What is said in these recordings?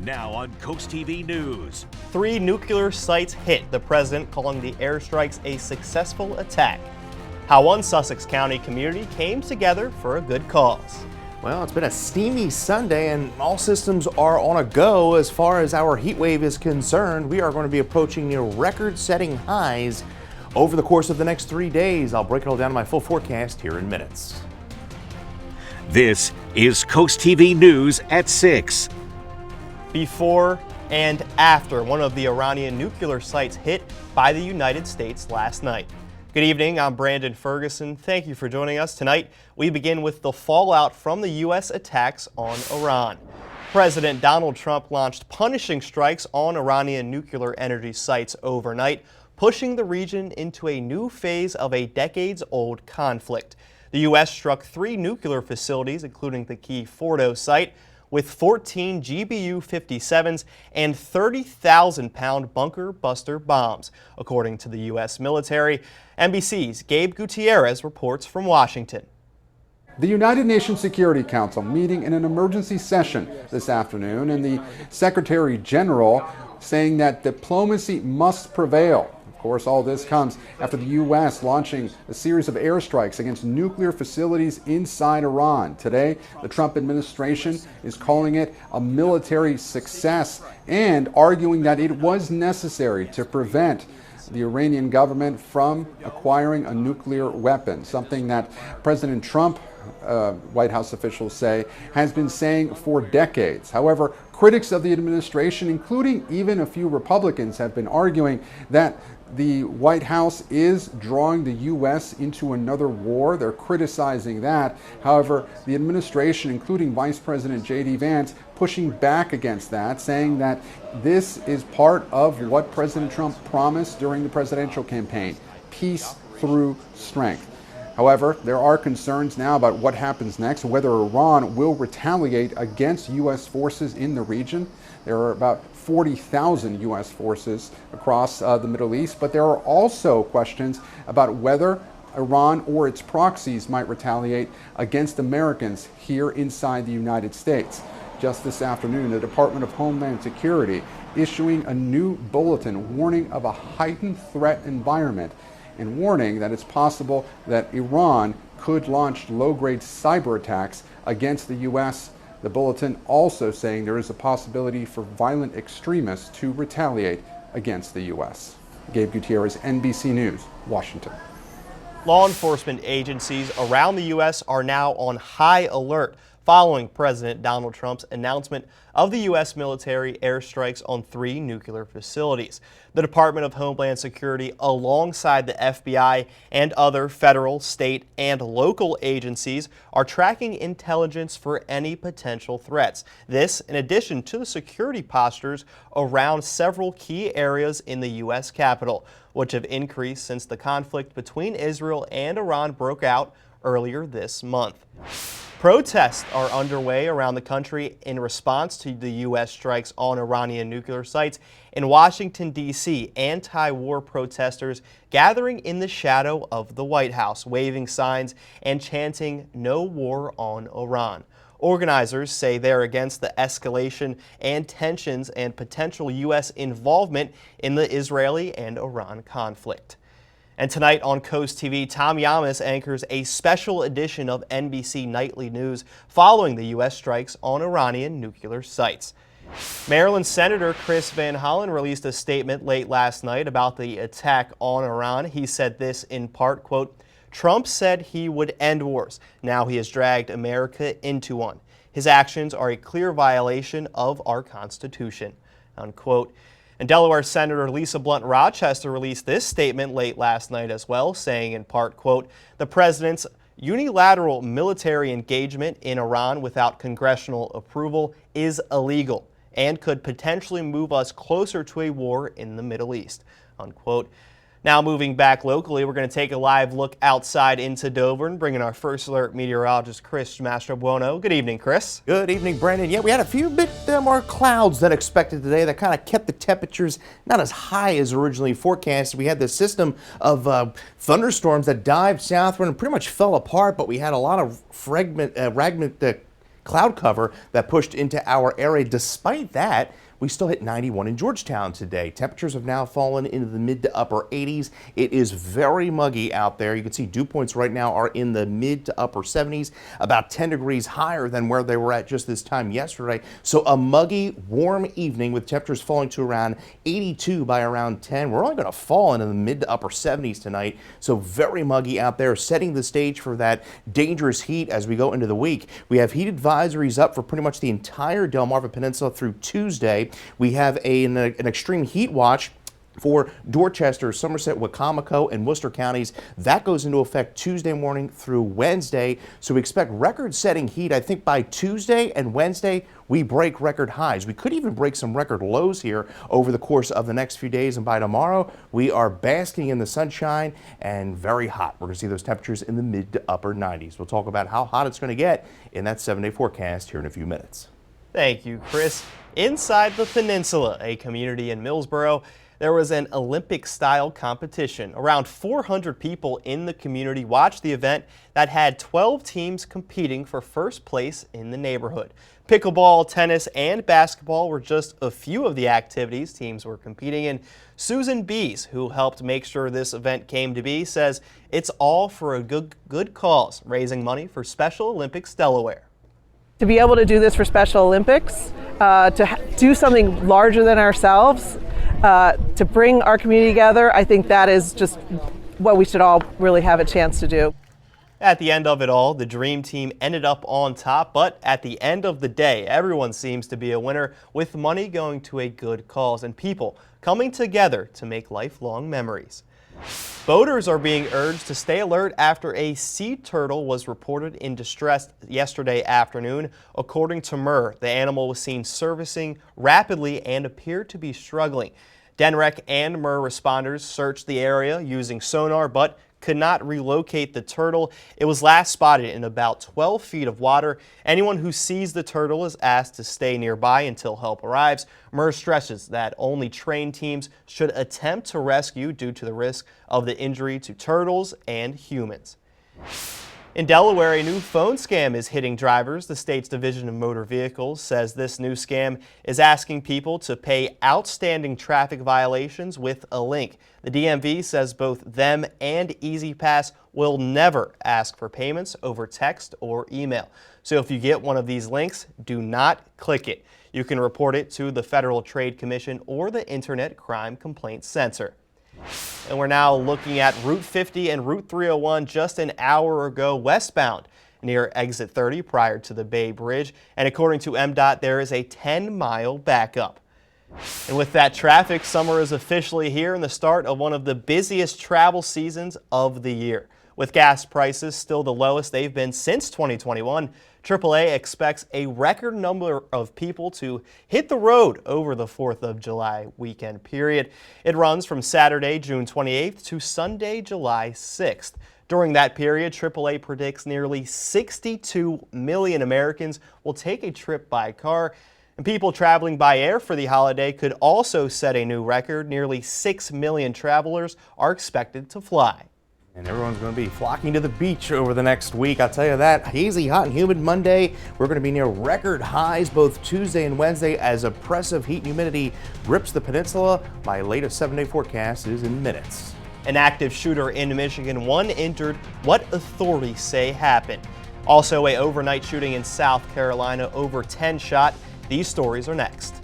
Now on CoastTV News. 3 nuclear sites hit, the president calling the airstrikes a successful attack. How one Sussex County community came together for a good cause. Well, it's been a steamy Sunday and all systems are on a go as far as our heat wave is concerned. We are going to be approaching near record-setting highs over the course of the next 3 days. I'll break it all down in my full forecast here in minutes. This is CoastTV News at 6. Before and after one of the Iranian nuclear sites hit by the United States last night. Good evening, I'm Brandon Ferguson. Thank you for joining us tonight. We begin with the fallout from the U.S. attacks on Iran. President Donald Trump launched punishing strikes on Iranian nuclear energy sites overnight, pushing the region into a new phase of a decades-old conflict. The U.S. struck 3 nuclear facilities, including the key Fordo site, with 14 GBU-57s and 30,000-pound bunker buster bombs, according to the U.S. military. NBC's Gabe Gutierrez reports from Washington. The United Nations Security Council meeting in an emergency session this afternoon, and the Secretary General saying that diplomacy must prevail. Of course, all this comes after the U.S. launching a series of airstrikes against nuclear facilities inside Iran. Today, the Trump administration is calling it a military success and arguing that it was necessary to prevent the Iranian government from acquiring a nuclear weapon, something that President Trump, White House officials say, has been saying for decades. However, critics of the administration, including even a few Republicans, have been arguing that the White House is drawing the U.S. into another war. They're criticizing that. However, the administration, including Vice President J.D. Vance, pushing back against that, saying that this is part of what President Trump promised during the presidential campaign, peace through strength. However, there are concerns now about what happens next, whether Iran will retaliate against U.S. forces in the region. There are about 40,000 U.S. forces across the Middle East, but there are also questions about whether Iran or its proxies might retaliate against Americans here inside the United States. Just this afternoon, the Department of Homeland Security issuing a new bulletin warning of a heightened threat environment and warning that it's possible that Iran could launch low-grade cyber attacks against the U.S. The bulletin also saying there is a possibility for violent extremists to retaliate against the U.S. Gabe Gutierrez, NBC News, Washington. Law enforcement agencies around the U.S. are now on high alert following President Donald Trump's announcement of the U.S. military airstrikes on 3 nuclear facilities. The Department of Homeland Security, alongside the FBI and other federal, state, and local agencies, are tracking intelligence for any potential threats. This, in addition to the security postures around several key areas in the U.S. Capitol, which have increased since the conflict between Israel and Iran broke out earlier this month. Protests are underway around the country in response to the U.S. strikes on Iranian nuclear sites. In Washington, D.C., anti-war protesters gathering in the shadow of the White House, waving signs and chanting "No war on Iran." Organizers say they're against the escalation and tensions and potential U.S. involvement in the Israeli and Iran conflict. And tonight on Coast TV, Tom Yamas anchors a special edition of NBC Nightly News following the U.S. strikes on Iranian nuclear sites. Maryland Senator Chris Van Hollen released a statement late last night about the attack on Iran. He said this in part, quote, "Trump said he would end wars. Now he has dragged America into one. His actions are a clear violation of our Constitution," unquote. And Delaware Senator Lisa Blunt Rochester released this statement late last night as well, saying in part, quote, "The president's unilateral military engagement in Iran without congressional approval is illegal and could potentially move us closer to a war in the Middle East," unquote. Now moving back locally, we're going to take a live look outside into Dover and bring in our first alert meteorologist, Chris Mastrobuono. Good evening, Chris. Good evening, Brandon. Yeah, we had a few bit more clouds than expected today that kind of kept the temperatures not as high as originally forecast. We had this system of thunderstorms that dived southward and pretty much fell apart, but we had a lot of cloud cover that pushed into our area. Despite that, we still hit 91 in Georgetown today. Temperatures have now fallen into the mid to upper 80s. It is very muggy out there. You can see dew points right now are in the mid to upper 70s, about 10 degrees higher than where they were at just this time yesterday. So a muggy, warm evening with temperatures falling to around 82 by around 10. We're only going to fall into the mid to upper 70s tonight. So very muggy out there, setting the stage for that dangerous heat as we go into the week. We have heat advisories up for pretty much the entire Delmarva Peninsula through Tuesday. We have an extreme heat watch for Dorchester, Somerset, Wicomico, and Worcester counties. That goes into effect Tuesday morning through Wednesday. So we expect record-setting heat. I think by Tuesday and Wednesday, we break record highs. We could even break some record lows here over the course of the next few days. And by tomorrow, we are basking in the sunshine and very hot. We're going to see those temperatures in the mid to upper 90s. We'll talk about how hot it's going to get in that 7-day forecast here in a few minutes. Thank you, Chris. Inside the peninsula, a community in Millsboro, there was an Olympic-style competition. Around 400 people in the community watched the event that had 12 teams competing for first place in the neighborhood. Pickleball, tennis, and basketball were just a few of the activities teams were competing in. Susan Bees, who helped make sure this event came to be, says it's all for a good cause, raising money for Special Olympics Delaware. To be able to do this for Special Olympics, do something larger than ourselves, to bring our community together, I think that is just what we should all really have a chance to do. At the end of it all, the Dream Team ended up on top, but at the end of the day, everyone seems to be a winner, with money going to a good cause and people coming together to make lifelong memories. Boaters are being urged to stay alert after a sea turtle was reported in distress yesterday afternoon. According to MER, the animal was seen surfacing rapidly and appeared to be struggling. DENREC and MER responders searched the area using sonar, but could not relocate the turtle. It was last spotted in about 12 feet of water. Anyone who sees the turtle is asked to stay nearby until help arrives. MER stresses that only trained teams should attempt to rescue due to the risk of the injury to turtles and humans. In Delaware, a new phone scam is hitting drivers. The state's Division of Motor Vehicles says this new scam is asking people to pay outstanding traffic violations with a link. The DMV says both them and EasyPass will never ask for payments over text or email. So if you get one of these links, do not click it. You can report it to the Federal Trade Commission or the Internet Crime Complaint Center. And we're now looking at Route 50 and Route 301 just an hour ago westbound near exit 30 prior to the Bay Bridge. And according to MDOT, there is a 10-mile backup. And with that traffic, summer is officially here and the start of one of the busiest travel seasons of the year. With gas prices still the lowest they've been since 2021, AAA expects a record number of people to hit the road over the 4th of July weekend period. It runs from Saturday, June 28th to Sunday, July 6th. During that period, AAA predicts nearly 62 million Americans will take a trip by car. And people traveling by air for the holiday could also set a new record. Nearly 6 million travelers are expected to fly. And everyone's going to be flocking to the beach over the next week. I'll tell you that. Hazy, hot, and humid Monday. We're going to be near record highs both Tuesday and Wednesday as oppressive heat and humidity grips the peninsula. My latest 7-day forecast is in minutes. An active shooter in Michigan, one injured. What authorities say happened. Also, a overnight shooting in South Carolina, over 10 shot. These stories are next.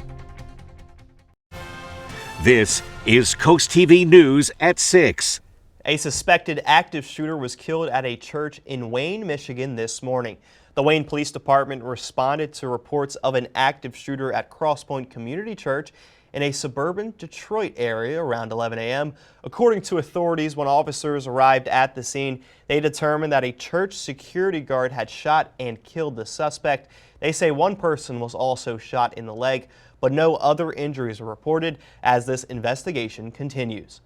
This is Coast TV News at 6. A suspected active shooter was killed at a church in Wayne, Michigan this morning. The Wayne Police Department responded to reports of an active shooter at Crosspoint Community Church in a suburban Detroit area around 11 a.m. According to authorities, when officers arrived at the scene, they determined that a church security guard had shot and killed the suspect. They say one person was also shot in the leg, but no other injuries were reported as this investigation continues.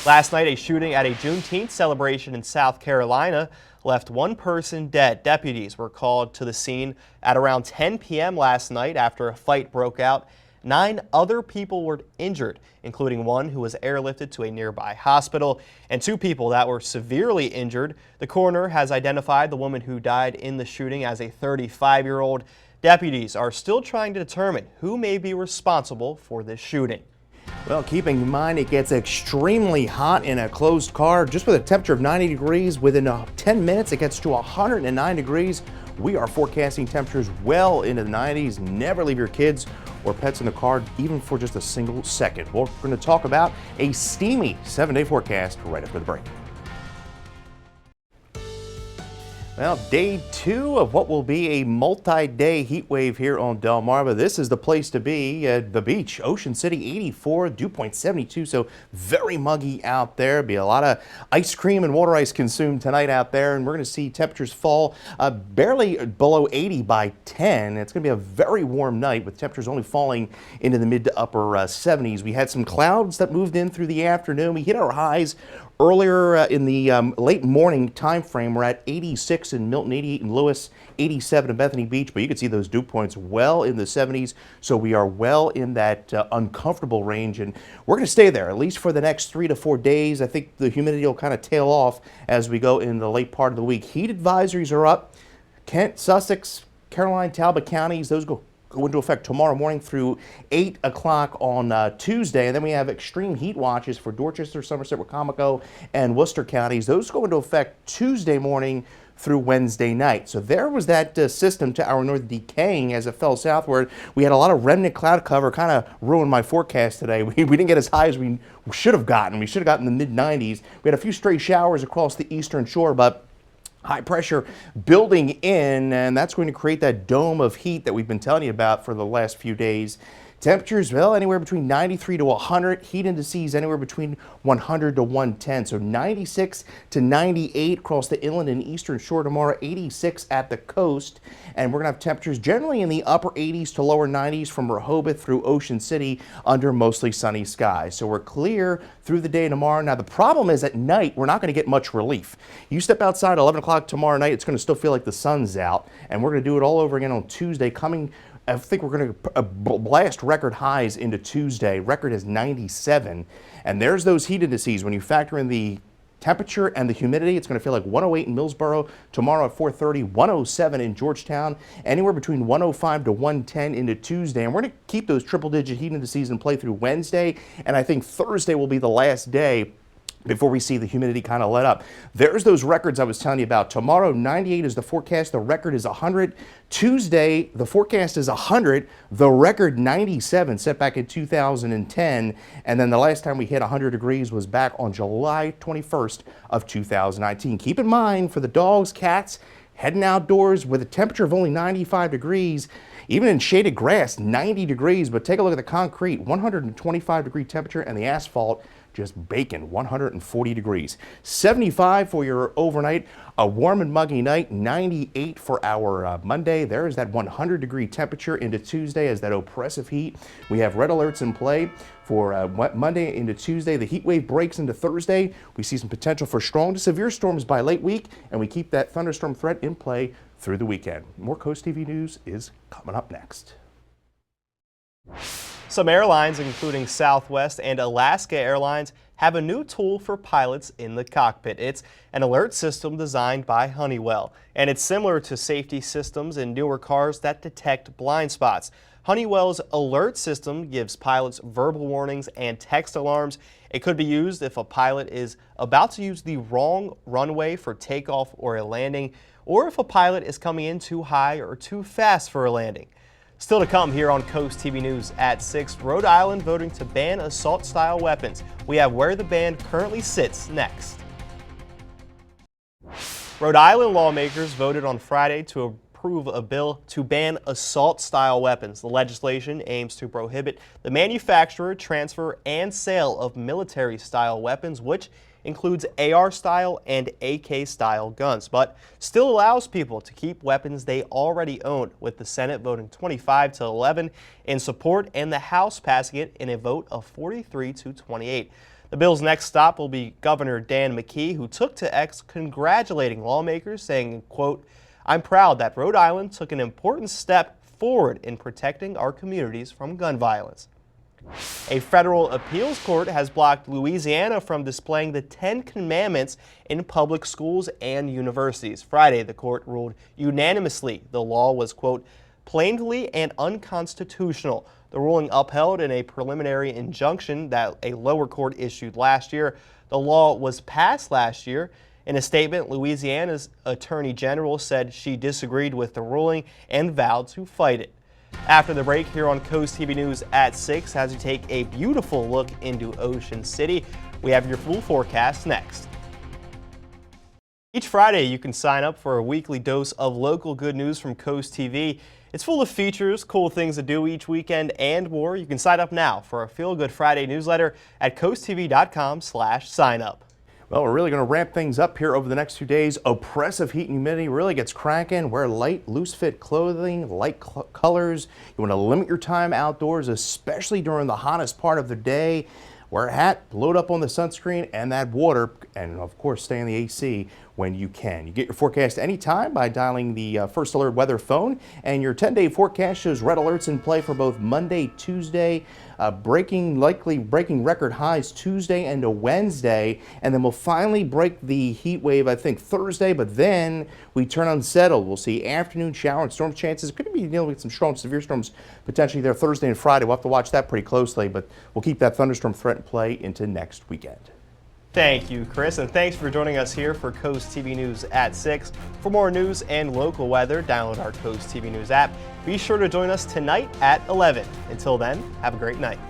Last night, a shooting at a Juneteenth celebration in South Carolina left one person dead. Deputies were called to the scene at around 10 p.m. last night after a fight broke out 9 other people were injured, including one who was airlifted to a nearby hospital and 2 people that were severely injured. The coroner has identified the woman who died in the shooting as a 35-year-old. Deputies are still trying to determine who may be responsible for this shooting. Well, keeping in mind it gets extremely hot in a closed car, just with a temperature of 90 degrees, within 10 minutes it gets to 109 degrees. We are forecasting temperatures well into the 90s. Never leave your kids or pets in the car, even for just a single second. We're going to talk about a steamy 7-day forecast right after the break. Well, day 2 of what will be a multi-day heat wave here on Delmarva. This is the place to be at the beach. Ocean City 84, dew point 72, so very muggy out there. Be a lot of ice cream and water ice consumed tonight out there, and we're going to see temperatures fall barely below 80 by 10. It's going to be a very warm night with temperatures only falling into the mid to upper 70s. We had some clouds that moved in through the afternoon. We hit our highs earlier in the late morning time frame. We're at 86 in Milton, 88 in Lewis, 87 in Bethany Beach, but you can see those dew points well in the 70s, so we are well in that uncomfortable range, and we're going to stay there at least for the next 3 to 4 days. I think the humidity will kind of tail off as we go in the late part of the week. Heat advisories are up. Kent, Sussex, Caroline, Talbot counties, those go into effect tomorrow morning through 8 o'clock on Tuesday. And then we have extreme heat watches for Dorchester, Somerset, Wacomico, and Worcester counties. Those go into effect Tuesday morning through Wednesday night. So there was that system to our north decaying as it fell southward. We had a lot of remnant cloud cover, kind of ruined my forecast today. We didn't get as high as we should have gotten. We should have gotten the mid-90s. We had a few stray showers across the eastern shore, but high pressure building in, and that's going to create that dome of heat that we've been telling you about for the last few days. Temperatures, well, anywhere between 93 to 100. Heat indices anywhere between 100 to 110. So 96 to 98 across the inland and eastern shore tomorrow, 86 at the coast. And we're going to have temperatures generally in the upper 80s to lower 90s from Rehoboth through Ocean City under mostly sunny skies. So we're clear through the day tomorrow. Now, the problem is at night, we're not going to get much relief. You step outside at 11 o'clock tomorrow night, it's going to still feel like the sun's out. And we're going to do it all over again on Tuesday coming. I think we're going to blast record highs into Tuesday. Record is 97. And there's those heat indices. When you factor in the temperature and the humidity, it's going to feel like 108 in Millsboro tomorrow at 4:30, 107 in Georgetown, anywhere between 105 to 110 into Tuesday. And we're going to keep those triple-digit heat indices in play through Wednesday. And I think Thursday will be the last day before we see the humidity kind of let up. There's those records I was telling you about. Tomorrow, 98 is the forecast. The record is 100. Tuesday, the forecast is 100. The record 97 set back in 2010. And then the last time we hit 100 degrees was back on July 21st of 2019. Keep in mind for the dogs, cats, heading outdoors with a temperature of only 95 degrees, even in shaded grass, 90 degrees. But take a look at the concrete, 125 degree temperature, and the asphalt just baking, 140 degrees. 75 for your overnight, a warm and muggy night, 98 for our Monday. There's that 100 degree temperature into Tuesday as that oppressive heat. We have red alerts in play for Monday into Tuesday. The heat wave breaks into Thursday. We see some potential for strong to severe storms by late week, and we keep that thunderstorm threat in play through the weekend. More Coast TV news is coming up next. Some airlines, including Southwest and Alaska Airlines, have a new tool for pilots in the cockpit. It's an alert system designed by Honeywell, and it's similar to safety systems in newer cars that detect blind spots. Honeywell's alert system gives pilots verbal warnings and text alarms. It could be used if a pilot is about to use the wrong runway for takeoff or a landing, or if a pilot is coming in too high or too fast for a landing. Still to come here on Coast TV News at 6, Rhode Island voting to ban assault-style weapons. We have where the ban currently sits next. Rhode Island lawmakers voted on Friday to approve a bill to ban assault-style weapons. The legislation aims to prohibit the manufacture, transfer, and sale of military-style weapons, which includes AR-style and AK-style guns, but still allows people to keep weapons they already own, with the Senate voting 25 to 11 in support and the House passing it in a vote of 43 to 28. The bill's next stop will be Governor Dan McKee, who took to X congratulating lawmakers, saying, quote, "I'm proud that Rhode Island took an important step forward in protecting our communities from gun violence. A federal appeals court has blocked Louisiana from displaying the 10 Commandments in public schools and universities. Friday, the court ruled unanimously the law was, quote, plainly and unconstitutional. The ruling upheld in a preliminary injunction that a lower court issued last year. The law was passed last year. In a statement, Louisiana's Attorney General said she disagreed with the ruling and vowed to fight it. After the break, here on Coast TV News at 6, as we take a beautiful look into Ocean City, we have your full forecast next. Each Friday, you can sign up for a weekly dose of local good news from Coast TV. It's full of features, cool things to do each weekend, and more. You can sign up now for a Feel Good Friday newsletter at coasttv.com/signup. Well, we're really going to ramp things up here over the next 2 days. Oppressive heat and humidity really gets cracking. Wear light, loose-fit clothing, light colors. You want to limit your time outdoors, especially during the hottest part of the day. Wear a hat, load up on the sunscreen and that water, and of course stay in the AC when you can. You get your forecast anytime by dialing the First Alert Weather phone, and your 10-day forecast shows red alerts in play for both Monday, Tuesday, likely breaking record highs Tuesday and a Wednesday, and then we'll finally break the heat wave, I think, Thursday, but then we turn unsettled. We'll see afternoon shower and storm chances. Could be dealing with some strong, severe storms potentially there Thursday and Friday. We'll have to watch that pretty closely, but we'll keep that thunderstorm threat in play into next weekend. Thank you, Chris, and thanks for joining us here for Coast TV News at 6. For more news and local weather, download our Coast TV News app. Be sure to join us tonight at 11. Until then, have a great night.